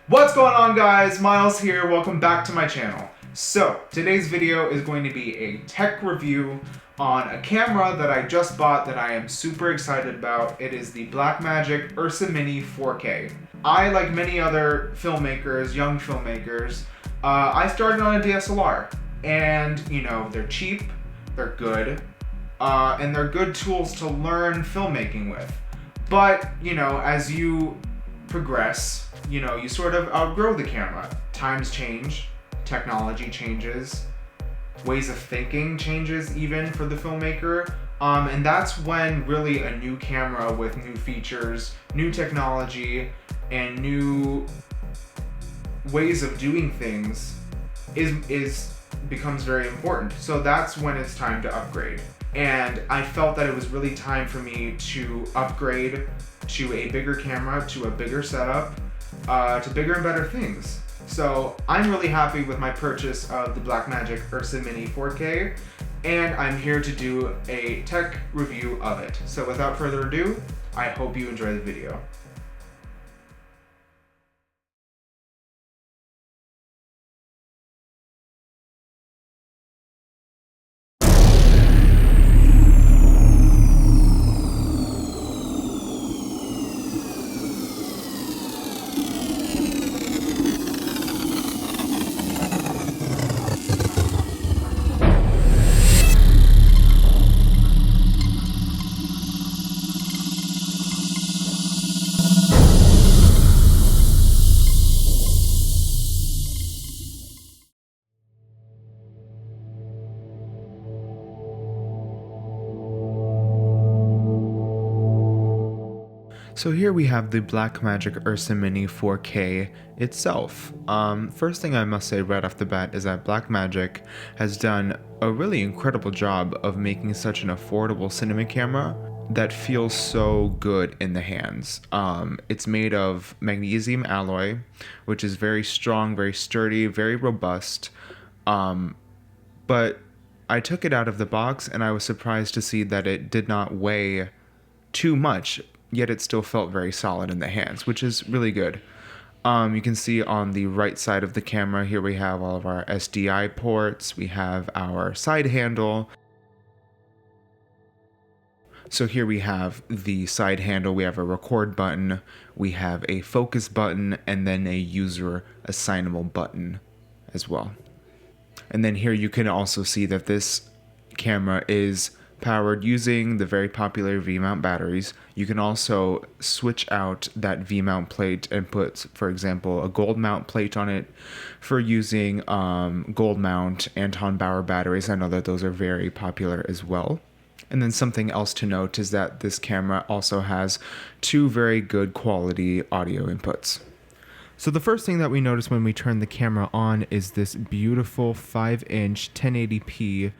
What's going on, guys? Miles here. Welcome back to my channel. So today's video is going to be a tech review on a camera that I just bought that I am super excited about. It is the Blackmagic Ursa Mini 4K. I, like many other filmmakers, young filmmakers, I started on a DSLR, and they're cheap, they're good, and they're good tools to learn filmmaking with. But as you progress, you sort of outgrow the camera. Times change, technology changes, ways of thinking changes even for the filmmaker. And that's when really a new camera with new features, new technology, and new ways of doing things becomes very important. So that's when it's time to upgrade. And I felt that it was really time for me to upgrade to a bigger camera, to a bigger setup, to bigger and better things. So I'm really happy with my purchase of the Blackmagic Ursa Mini 4K, and I'm here to do a tech review of it. So without further ado, I hope you enjoy the video. So here we have the Blackmagic Ursa Mini 4K itself. First thing I must say right off the bat is that Blackmagic has done a really incredible job of making such an affordable cinema camera that feels so good in the hands. It's made of magnesium alloy, which is very strong, very sturdy, very robust. But I took it out of the box and I was surprised to see that it did not weigh too much, yet it still felt very solid in the hands, which is really good. You can see on the right side of the camera here we have all of our SDI ports, we have our side handle. So here we have the side handle, we have a record button, we have a focus button, and then a user assignable button as well. And then here you can also see that this camera is powered using the very popular V-mount batteries. You can also switch out that V-mount plate and put, for example, a gold mount plate on it for using gold mount Anton Bauer batteries. I know that those are very popular as well. And then something else to note is that this camera also has two very good quality audio inputs. So the first thing that we notice when we turn the camera on is this beautiful 5-inch 1080p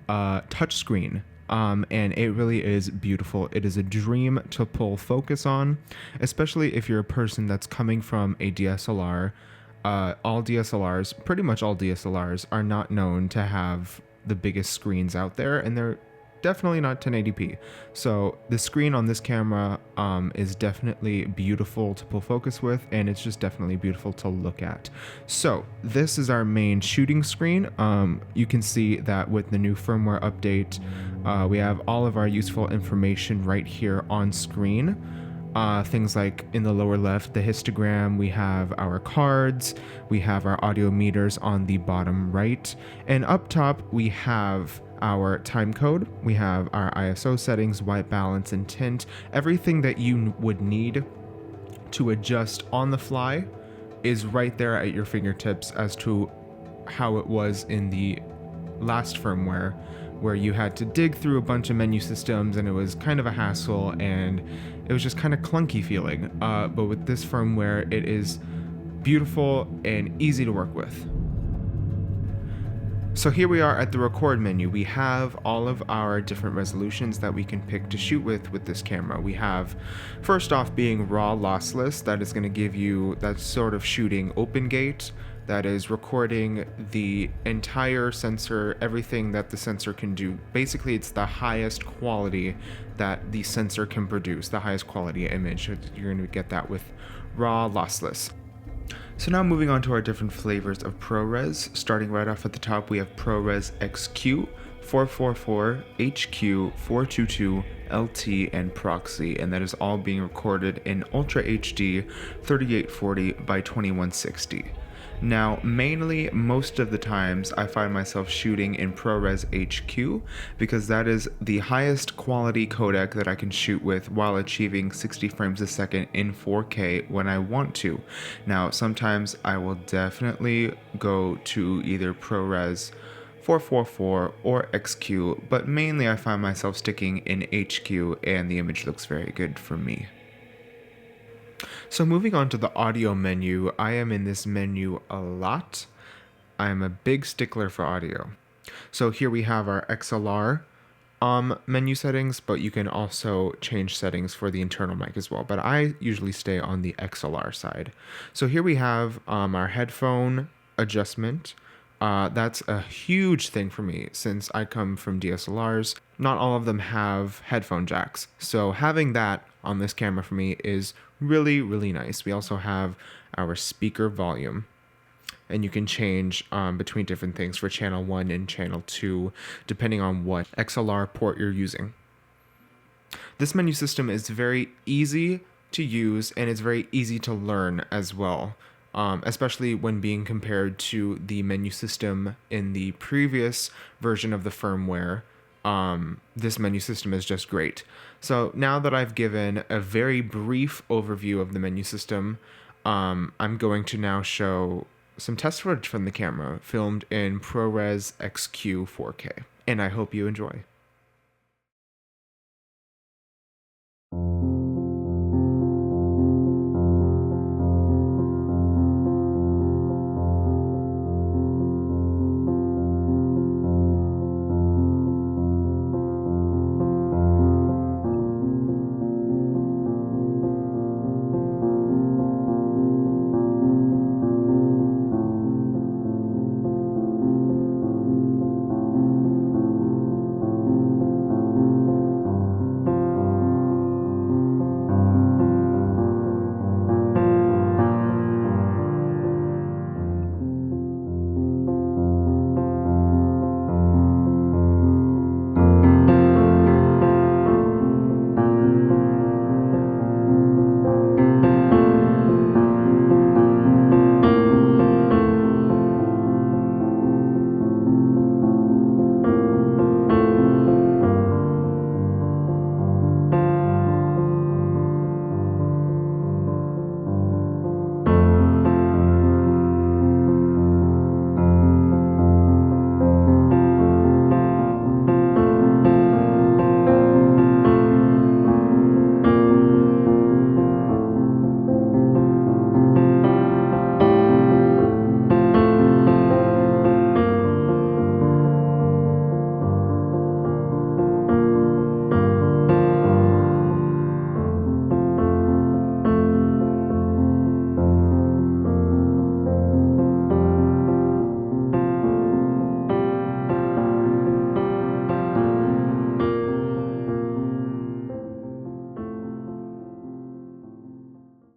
touchscreen. And it really is beautiful. It is a dream to pull focus on, especially if you're a person that's coming from a DSLR. All DSLRs, pretty much all DSLRs, are not known to have the biggest screens out there, and they're definitely not 1080p. So the screen on this camera is definitely beautiful to pull focus with, and it's just definitely beautiful to look at. So this is our main shooting screen. You can see that with the new firmware update, we have all of our useful information right here on screen. Things like in the lower left, the histogram, we have our cards, we have our audio meters on the bottom right, and up top we have our time code, we have our ISO settings, white balance, and tint. Everything that you would need to adjust on the fly is right there at your fingertips as to how it was in the last firmware, where you had to dig through a bunch of menu systems and it was kind of a hassle and it was just kind of clunky feeling. But with this firmware, it is beautiful and easy to work with. So here we are at the record menu. We have all of our different resolutions that we can pick to shoot with this camera. We have, first off, being raw lossless. That is going to give you that sort of shooting open gate. That is recording the entire sensor, everything that the sensor can do. Basically, it's the highest quality that the sensor can produce, the highest quality image. You're going to get that with raw lossless. So now moving on to our different flavors of ProRes. Starting right off at the top, we have ProRes XQ, 444, HQ, 422, LT, and Proxy, and that is all being recorded in Ultra HD 3840 by 2160. Now, mainly, most of the times, I find myself shooting in ProRes HQ because that is the highest quality codec that I can shoot with while achieving 60 frames a second in 4K when I want to. Now, sometimes I will definitely go to either ProRes 444 or XQ, but mainly I find myself sticking in HQ and the image looks very good for me. So moving on to the audio menu, I am in this menu a lot. I am a big stickler for audio. So here we have our XLR menu settings, but you can also change settings for the internal mic as well. But I usually stay on the XLR side. So here we have our headphone adjustment. That's a huge thing for me since I come from DSLRs. Not all of them have headphone jacks. So having that on this camera for me is really, really nice. We also have our speaker volume. And you can change between different things for channel 1 and channel 2, depending on what XLR port you're using. This menu system is very easy to use and it's very easy to learn as well. Especially when being compared to the menu system in the previous version of the firmware. This menu system is just great. So now that I've given a very brief overview of the menu system, I'm going to now show some test footage from the camera filmed in ProRes XQ 4K. And I hope you enjoy.